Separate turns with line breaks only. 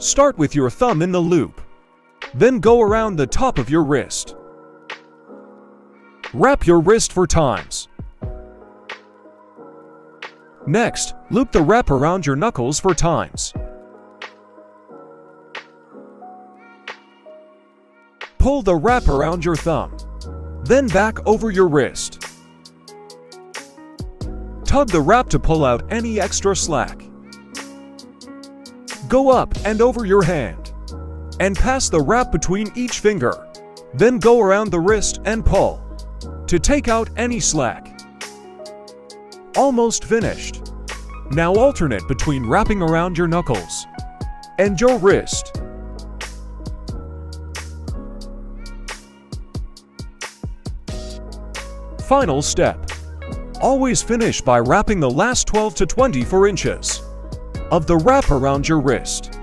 Start with your thumb in the loop. Then go around the top of your wrist. Wrap your wrist 4 times. Next, loop the wrap around your knuckles 4 times. Pull the wrap around your thumb. Then back over your wrist. Tug the wrap to pull out any extra slack. Go up and over your hand, and pass the wrap between each finger. Then go around the wrist and pull, to take out any slack. Almost finished. Now alternate between wrapping around your knuckles and your wrist. Final step. Always finish by wrapping the last 12 to 24 inches of the wrap around your wrist.